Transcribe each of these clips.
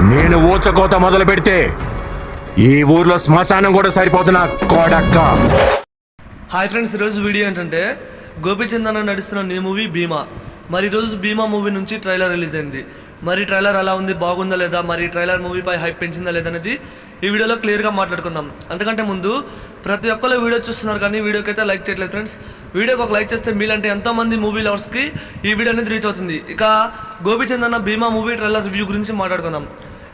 నేను ఊచకోత మొదలు పెడితే ఈ ఊర్లో శ్మశానం కూడా సరిపోతున్నా కోడక్క. హాయ్ ఫ్రెండ్స్, ఈరోజు వీడియో ఏంటంటే గోపీచంద్ అన్న నడుస్తున్న న్యూ మూవీ భీమా. మరి ఈరోజు భీమా మూవీ నుంచి ట్రైలర్ రిలీజ్ అయింది. మరి ట్రైలర్ ఎలా ఉంది, బాగుందా లేదా, మరి ట్రైలర్ మూవీపై హైప్ పెంచిందా లేదా అనేది ఈ వీడియోలో క్లియర్గా మాట్లాడుకుందాం. అంతకంటే ముందు ప్రతి ఒక్కరు వీడియో చూస్తున్నారు కానీ వీడియోకి అయితే లైక్ చేయట్లేదు ఫ్రెండ్స్. వీడియోకి ఒక లైక్ చేస్తే మీలంటే ఎంతోమంది మూవీ లవర్స్కి ఈ వీడియో అనేది రీచ్ అవుతుంది. ఇక గోపీచంద్ అన్న భీమా మూవీ ట్రైలర్ రివ్యూ గురించి మాట్లాడుకుందాం.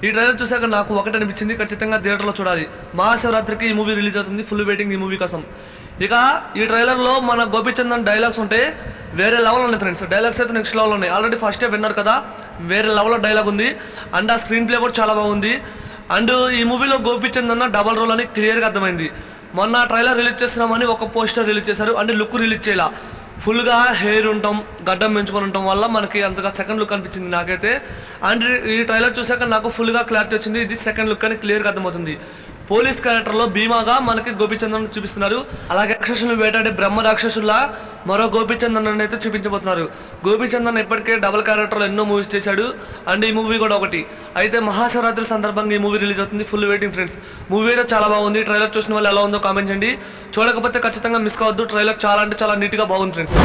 ఈ ట్రైలర్ చూసాక నాకు ఒకటి అనిపించింది, ఖచ్చితంగా థియేటర్లో చూడాలి. మహాశివరాత్రికి ఈ మూవీ రిలీజ్ అవుతుంది, ఫుల్ వెయిటింగ్ ఈ మూవీ కోసం. ఇక ఈ ట్రైలర్లో మన గోపీచంద్ డైలాగ్స్ ఉంటే వేరే లెవెల్ ఉన్నాయి ఫ్రెండ్స్. డైలాగ్స్ అయితే నెక్స్ట్ లెవెల్ ఉన్నాయి. ఆల్రెడీ ఫస్టే విన్నారు కదా, వేరే లెవెల్లో డైలాగ్ ఉంది. అండ్ ఆ స్క్రీన్ ప్లే కూడా చాలా బాగుంది. అండ్ ఈ మూవీలో గోపీచంద్ అన్న డబల్ రోల్ అని క్లియర్గా అర్థమైంది. మొన్న ట్రైలర్ రిలీజ్ చేస్తున్నామని ఒక పోస్టర్ రిలీజ్ చేశారు, అంటే లుక్ రిలీజ్ చేయాల. ఫుల్గా హెయిర్ ఉంటాం, గడ్డం పెంచుకొని ఉండటం వల్ల మనకి అంతగా సెకండ్ లుక్ అనిపించింది నాకైతే. అండ్ ఈ ట్రైలర్ చూసాక నాకు ఫుల్గా క్లారిటీ వచ్చింది, ఇది సెకండ్ లుక్ అని క్లియర్గా అర్థమవుతుంది. పోలీస్ క్యారెక్టర్లో భీమాగా మనకి గోపీచంద్ చూపిస్తున్నారు. అలాగే రాక్షసులను వేటాడే బ్రహ్మ రాక్షసుల్లా మరో గోపీచంద్ అయితే చూపించబోతున్నారు. గోపీచంద్ ఇప్పటికే డబుల్ క్యారెక్టర్లో ఎన్నో మూవీస్ చేశాడు, అండ్ ఈ మూవీ కూడా ఒకటి. అయితే మహాశివరాత్రి సందర్భంగా ఈ మూవీ రిలీజ్ అవుతుంది, ఫుల్ వెయిటింగ్ ఫ్రెండ్స్. మూవీ అయితే చాలా బాగుంది. ట్రైలర్ చూసిన వాళ్ళు ఎలా ఉందో కామెంట్ చేయండి. చూడకపోతే ఖచ్చితంగా మిస్ కావద్దు. ట్రైలర్ చాలా అంటే చాలా నీట్గా బాగుంది ఫ్రెండ్స్.